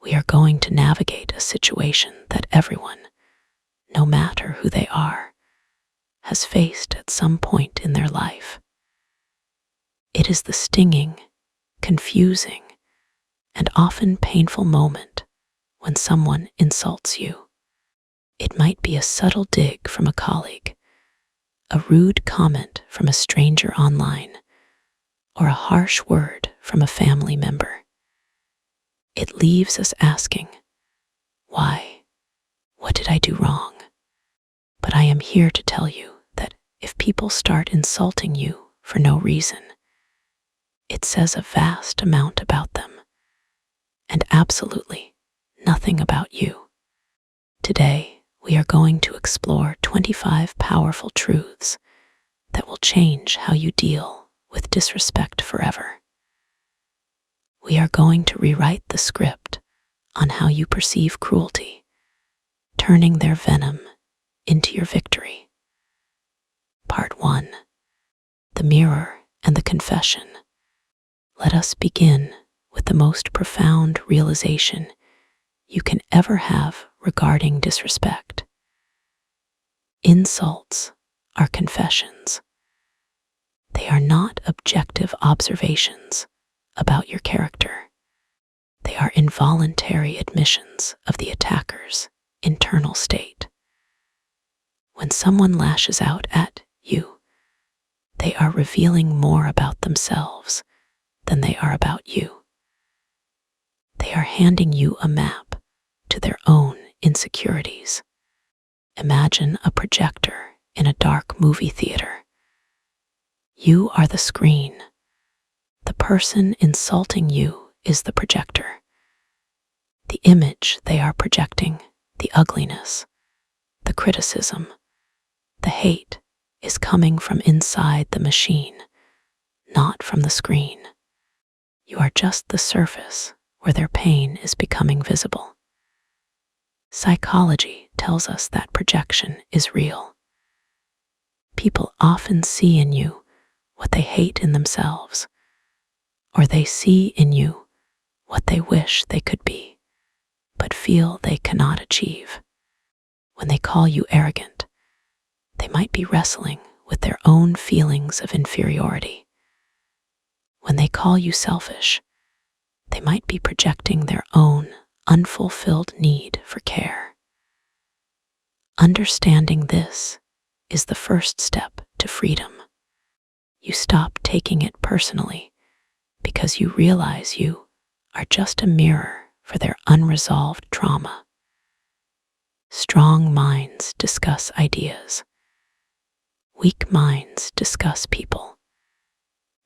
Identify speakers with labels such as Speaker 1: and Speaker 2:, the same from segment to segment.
Speaker 1: we are going to navigate a situation that everyone, no matter who they are, has faced at some point in their life. It is the stinging, confusing, and often painful moment when someone insults you. It might be a subtle dig from a colleague, a rude comment from a stranger online, or a harsh word from a family member. It leaves us asking, why? What did I do wrong? But I am here to tell you that if people start insulting you for no reason, it says a vast amount about them, and absolutely nothing about you. Today, we are going to explore 25 powerful truths that will change how you deal with disrespect forever. We are going to rewrite the script on how you perceive cruelty, turning their venom into your victory. Part 1. The Mirror and the Confession. Let us begin with the most profound realization you can ever have regarding disrespect. Insults are confessions. They are not objective observations about your character. They are involuntary admissions of the attacker's internal state. When someone lashes out at you, they are revealing more about themselves than they are about you. They are handing you a map to their own insecurities. Imagine a projector in a dark movie theater. You are the screen. The person insulting you is the projector. The image they are projecting, the ugliness, the criticism, the hate, is coming from inside the machine, not from the screen. You are just the surface where their pain is becoming visible. Psychology tells us that projection is real. People often see in you what they hate in themselves, or they see in you what they wish they could be, but feel they cannot achieve. When they call you arrogant, they might be wrestling with their own feelings of inferiority. When they call you selfish, they might be projecting their own unfulfilled need for care. Understanding this is the first step to freedom. You stop taking it personally because you realize you are just a mirror for their unresolved trauma. Strong minds discuss ideas. Weak minds discuss people.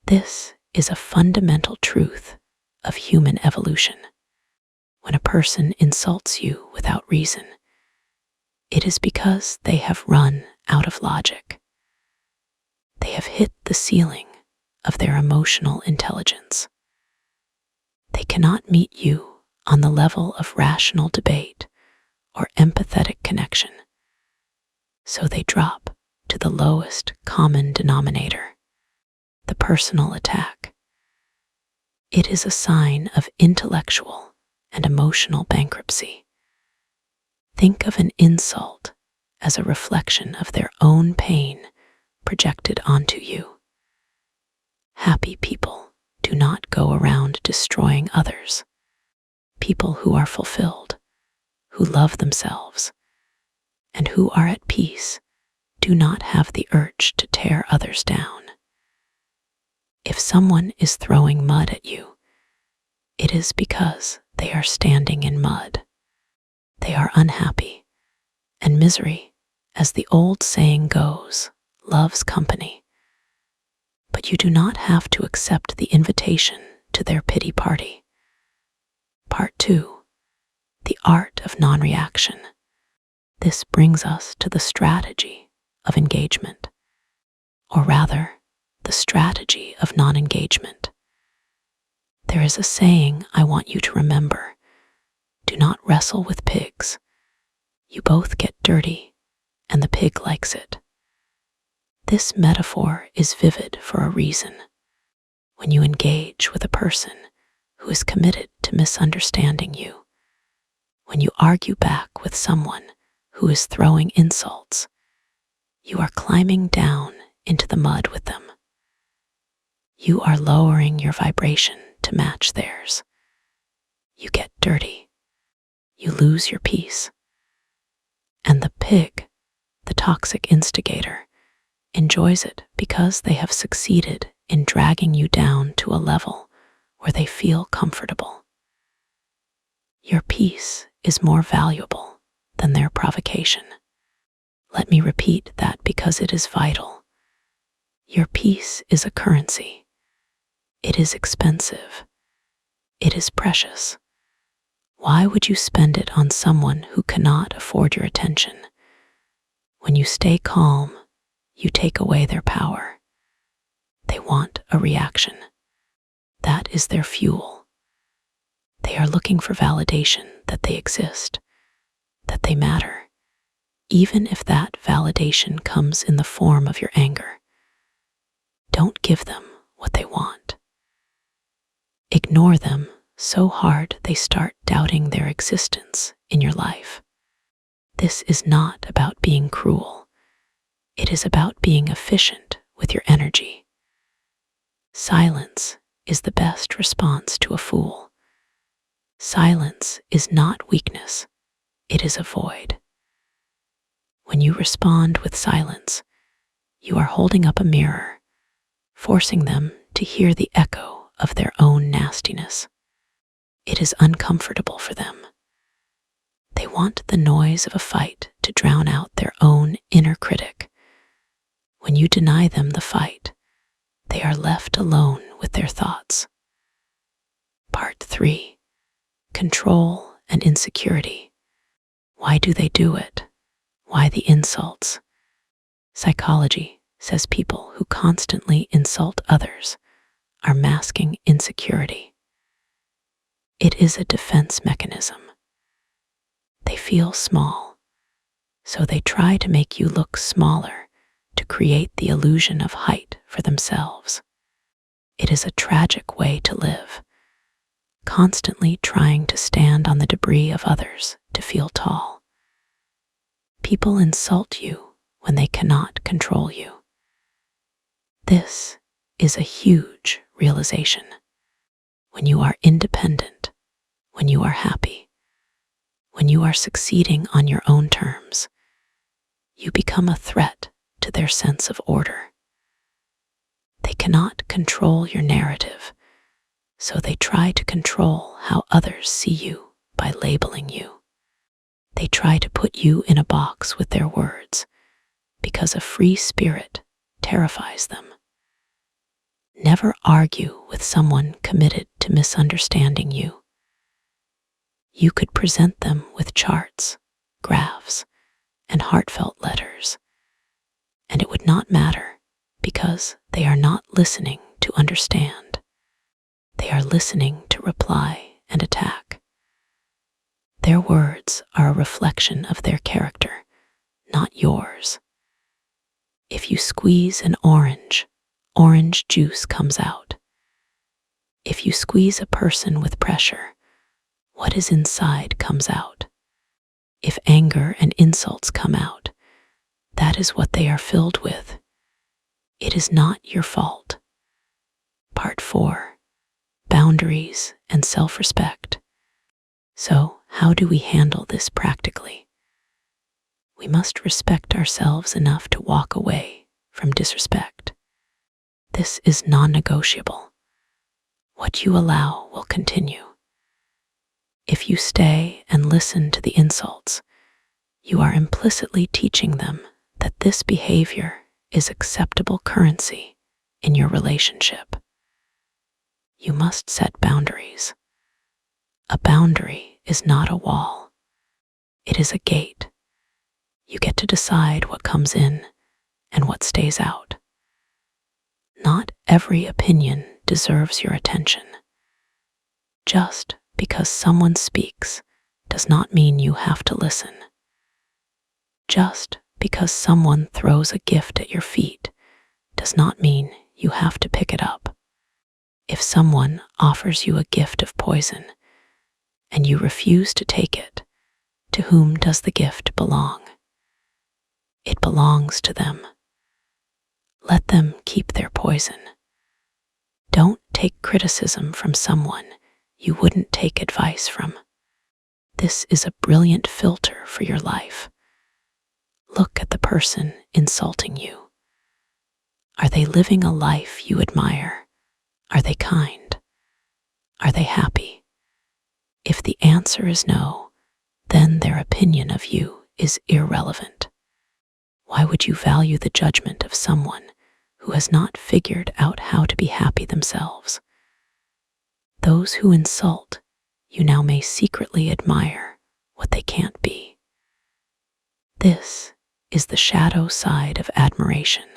Speaker 1: This is a fundamental truth of human evolution. When a person insults you without reason, it is because they have run out of logic. They have hit the ceiling of their emotional intelligence. They cannot meet you on the level of rational debate or empathetic connection, so they drop to the lowest common denominator, the personal attack. It is a sign of intellectual and emotional bankruptcy. Think of an insult as a reflection of their own pain projected onto you. Happy people do not go around destroying others. People who are fulfilled, who love themselves, and who are at peace do not have the urge to tear others down. If someone is throwing mud at you, it is because they are standing in mud. They are unhappy, and misery, as the old saying goes, loves company. But you do not have to accept the invitation to their pity party. Part 2. The art of non-reaction. This brings us to the strategy of engagement, or rather, the strategy of non-engagement. There is a saying I want you to remember: do not wrestle with pigs. You both get dirty, and the pig likes it. This metaphor is vivid for a reason. When you engage with a person who is committed to misunderstanding you, When you argue back with someone who is throwing insults, you are climbing down into the mud with them. You are lowering your vibration to match theirs. You get dirty. You lose your peace. And the pig, the toxic instigator, enjoys it because they have succeeded in dragging you down to a level where they feel comfortable. Your peace is more valuable than their provocation. Let me repeat that because it is vital. Your peace is a currency. It is expensive. It is precious. Why would you spend it on someone who cannot afford your attention? When you stay calm, you take away their power. They want a reaction. That is their fuel. They are looking for validation that they exist, that they matter, even if that validation comes in the form of your anger. Don't give them what they want. Ignore them so hard they start doubting their existence in your life. This is not about being cruel. It is about being efficient with your energy. Silence is the best response to a fool. Silence is not weakness. It is a void. When you respond with silence, you are holding up a mirror, forcing them to hear the echo of their own nastiness. It is uncomfortable for them. They want the noise of a fight to drown out their own inner critic. When you deny them the fight, they are left alone with their thoughts. Part 3. Control and insecurity. Why do they do it? Why the insults? Psychology says people who constantly insult others are masking insecurity. It is a defense mechanism. They feel small, so they try to make you look smaller to create the illusion of height for themselves. It is a tragic way to live, constantly trying to stand on the debris of others to feel tall. People insult you when they cannot control you. This is a huge realization. When you are independent, when you are happy, when you are succeeding on your own terms, you become a threat to their sense of order. They cannot control your narrative, so they try to control how others see you by labeling you. They try to put you in a box with their words because a free spirit terrifies them. Never argue with someone committed to misunderstanding you. You could present them with charts, graphs, and heartfelt letters, and it would not matter because they are not listening to understand. They are listening to reply and attack. Their words are a reflection of their character, not yours. If you squeeze an orange, orange juice comes out. If you squeeze a person with pressure, what is inside comes out. If anger and insults come out, that is what they are filled with. It is not your fault. Part 4. Boundaries and self-respect. So, how do we handle this practically? We must respect ourselves enough to walk away from disrespect. This is non-negotiable. What you allow will continue. If you stay and listen to the insults, you are implicitly teaching them that this behavior is acceptable currency in your relationship. You must set boundaries. A boundary is not a wall. It is a gate. You get to decide what comes in and what stays out. Not every opinion deserves your attention. Just because someone speaks does not mean you have to listen. Just because someone throws a gift at your feet does not mean you have to pick it up. If someone offers you a gift of poison and you refuse to take it, To whom does the gift belong? It belongs to them. Let them keep their poison. Don't take criticism from someone you wouldn't take advice from. This is a brilliant filter for your life. Look at the person insulting you. Are they living a life you admire? Are they kind? Are they happy? If the answer is no, then their opinion of you is irrelevant. Why would you value the judgment of someone who has not figured out how to be happy themselves? Those who insult you now may secretly admire what they can't be. This is the shadow side of admiration.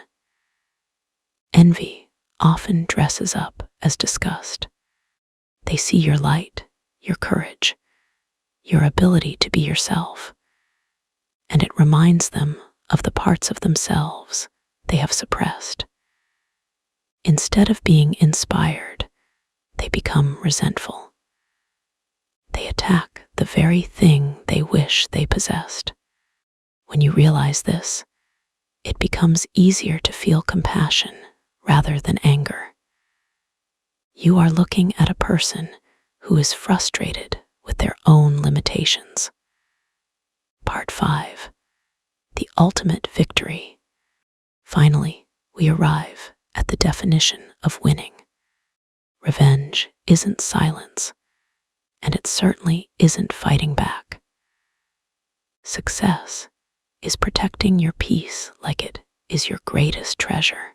Speaker 1: Envy often dresses up as disgust. They see your light, your courage, your ability to be yourself, and it reminds them of the parts of themselves they have suppressed. Instead of being inspired, they become resentful. They attack the very thing they wish they possessed. When you realize this, it becomes easier to feel compassion rather than anger. You are looking at a person who is frustrated with their own limitations. Part 5. The ultimate victory. Finally, we arrive at the definition of winning. Revenge isn't silence, and it certainly isn't fighting back. Success is protecting your peace like it is your greatest treasure.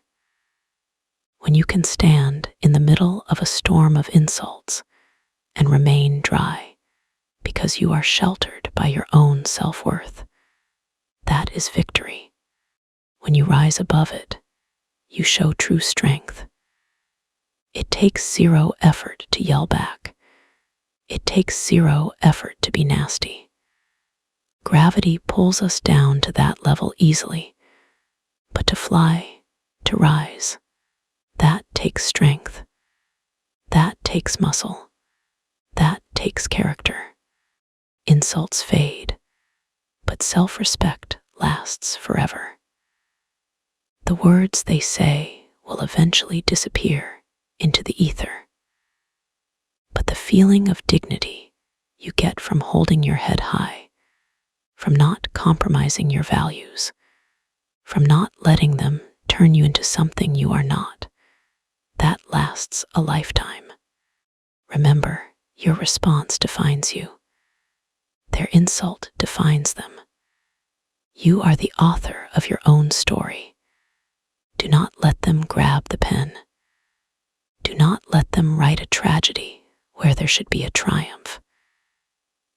Speaker 1: When you can stand in the middle of a storm of insults and remain dry because you are sheltered by your own self-worth, that is victory. When you rise above it, you show true strength. It takes zero effort to yell back. It takes zero effort to be nasty. Gravity pulls us down to that level easily, but to fly, to rise, that takes strength. That takes muscle. That takes character. Insults fade, but self-respect lasts forever. The words they say will eventually disappear into the ether. But the feeling of dignity you get from holding your head high, from not compromising your values, from not letting them turn you into something you are not, that lasts a lifetime. Remember, your response defines you. Their insult defines them. You are the author of your own story. Do not let them grab the pen. Do not let them write a tragedy where there should be a triumph.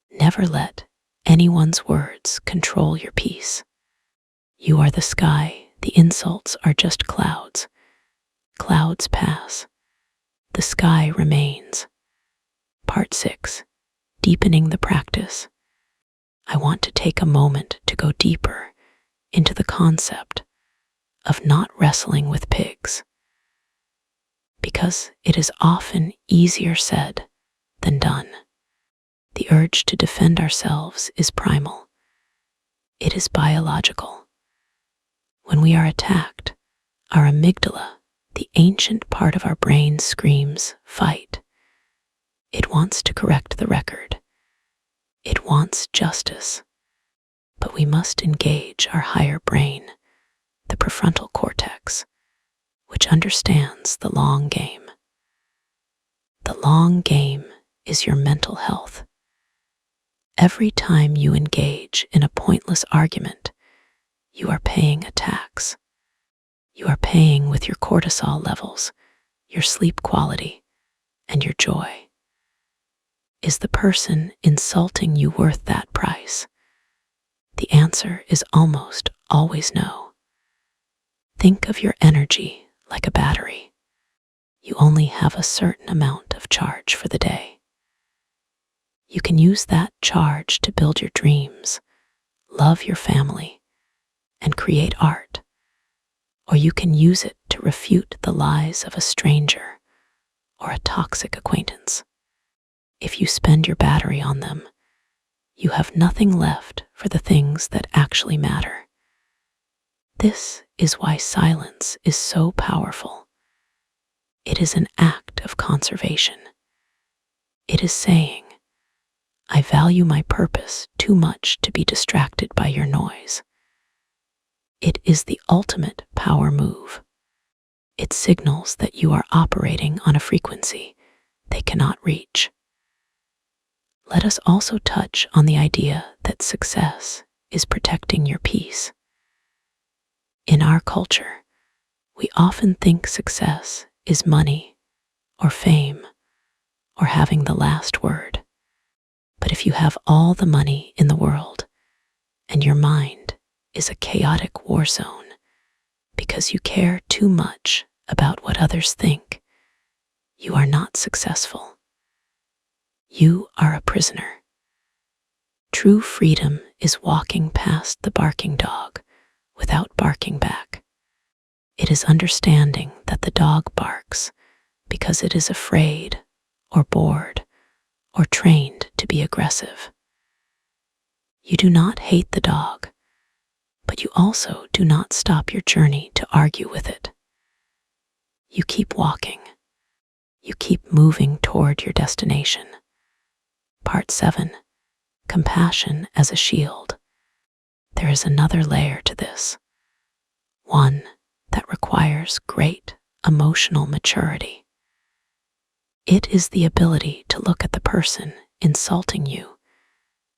Speaker 1: Never let anyone's words control your peace. You are the sky. The insults are just clouds. Clouds pass. The sky remains. Part 6. Deepening the practice. I want to take a moment to go deeper into the concept of not wrestling with pigs, because it is often easier said than done. The urge to defend ourselves is primal. It is biological. When we are attacked, our amygdala, the ancient part of our brain, screams, fight. It wants to correct the record. It wants justice. But we must engage our higher brain, the prefrontal cortex, which understands the long game. The long game is your mental health. Every time you engage in a pointless argument, you are paying a tax. You are paying with your cortisol levels, your sleep quality, and your joy. Is the person insulting you worth that price? The answer is almost always no. Think of your energy like a battery. You only have a certain amount of charge for the day. You can use that charge to build your dreams, love your family, and create art. Or you can use it to refute the lies of a stranger or a toxic acquaintance. If you spend your battery on them, you have nothing left for the things that actually matter. This is why silence is so powerful. It is an act of conservation. It is saying, I value my purpose too much to be distracted by your noise. It is the ultimate power move. It signals that you are operating on a frequency they cannot reach. Let us also touch on the idea that success is protecting your peace. In our culture, we often think success is money or fame or having the last word. But if you have all the money in the world and your mind is a chaotic war zone because you care too much about what others think, you are not successful. You are a prisoner. True freedom is walking past the barking dog without barking back. It is understanding that the dog barks because it is afraid or bored or trained to be aggressive. You do not hate the dog, but you also do not stop your journey to argue with it. You keep walking. You keep moving toward your destination. Part 7. Compassion as a shield. There is another layer to this, one that requires great emotional maturity. It is the ability to look at the person insulting you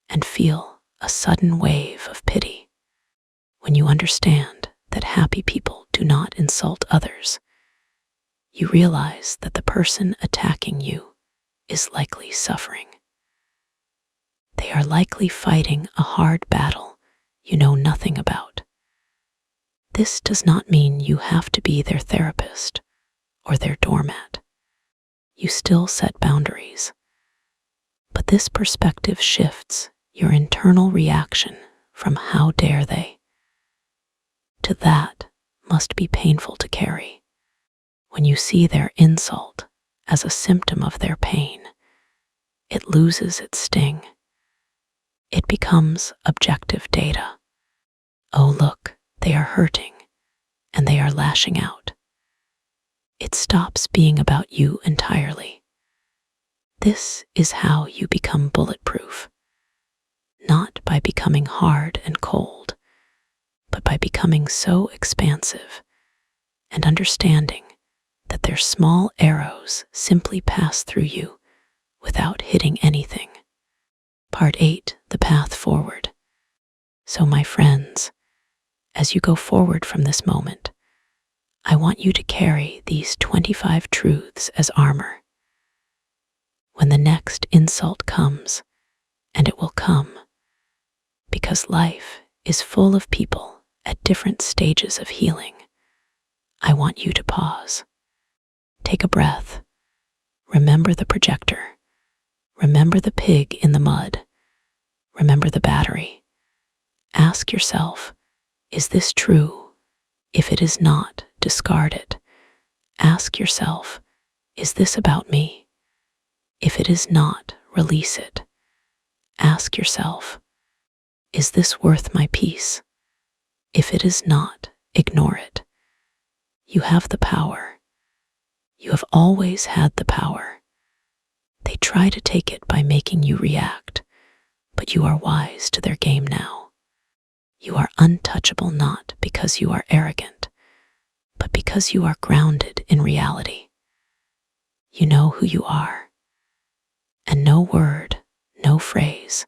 Speaker 1: and feel a sudden wave of pity. When you understand that happy people do not insult others, you realize that the person attacking you is likely suffering. They are likely fighting a hard battle you know nothing about. This does not mean you have to be their therapist or their doormat. You still set boundaries. But this perspective shifts your internal reaction from how dare they to that must be painful to carry. When you see their insult as a symptom of their pain, it loses its sting. It becomes objective data. Oh, look, they are hurting, and they are lashing out. It stops being about you entirely. This is how you become bulletproof, not by becoming hard and cold, but by becoming so expansive and understanding that their small arrows simply pass through you without hitting anything. Part 8, the path forward. So, my friends, as you go forward from this moment, I want you to carry these 25 truths as armor. When the next insult comes, and it will come, because life is full of people at different stages of healing, I want you to pause. Take a breath. Remember the projector. Remember the pig in the mud. Remember the battery. Ask yourself, is this true? If it is not, discard it. Ask yourself, is this about me? If it is not, release it. Ask yourself, is this worth my peace? If it is not, ignore it. You have the power. You have always had the power. They try to take it by making you react, but you are wise to their game now. You are untouchable not because you are arrogant, but because you are grounded in reality. You know who you are, and no word, no phrase,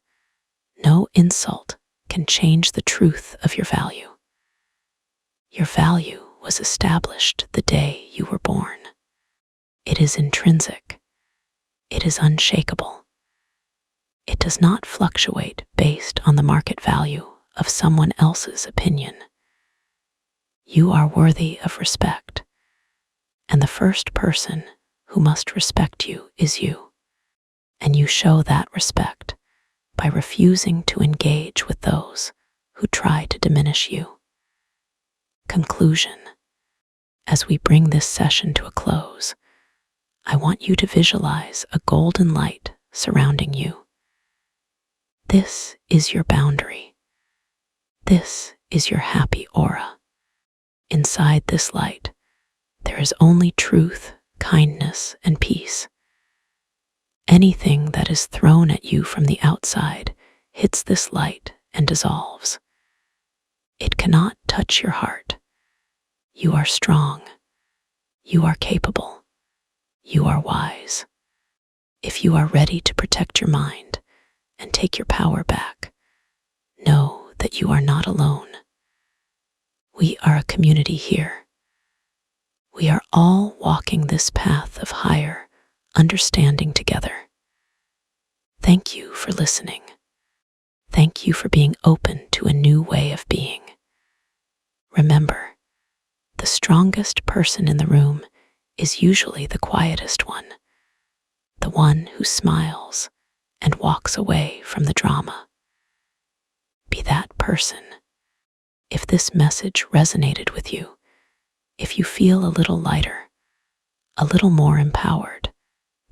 Speaker 1: no insult can change the truth of your value. Your value was established the day you were born. It is intrinsic. It is unshakable. It does not fluctuate based on the market value of someone else's opinion. You are worthy of respect, and the first person who must respect you is you. And you show that respect by refusing to engage with those who try to diminish you. Conclusion. As we bring this session to a close, I want you to visualize a golden light surrounding you. This is your boundary. This is your happy aura. Inside this light, there is only truth, kindness, and peace. Anything that is thrown at you from the outside hits this light and dissolves. It cannot touch your heart. You are strong. You are capable. You are wise. If you are ready to protect your mind and take your power back, know that you are not alone. We are a community here. We are all walking this path of higher understanding together. Thank you for listening. Thank you for being open to a new way of being. Remember, the strongest person in the room is usually the quietest one, the one who smiles and walks away from the drama. Be that person. If this message resonated with you, if you feel a little lighter, a little more empowered,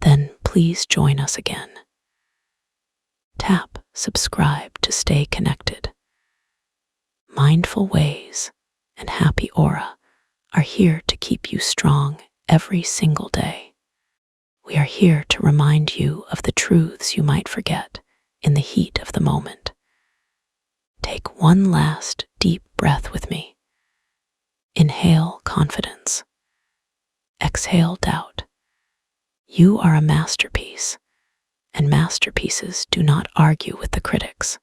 Speaker 1: then please join us again. Tap subscribe to stay connected. Mindful Ways and Happy Aura are here to keep you strong every single day. We are here to remind you of the truths you might forget in the heat of the moment. Take one last deep breath with me. Inhale confidence. Exhale doubt. You are a masterpiece, and masterpieces do not argue with the critics.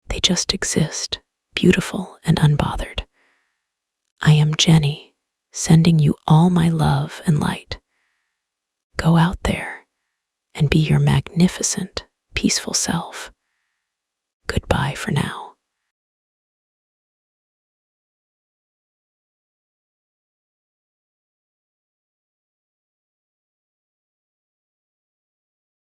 Speaker 1: They just exist, beautiful and unbothered. I am Jenny, sending you all my love and light. Go out there and be your magnificent, peaceful self. Goodbye for now.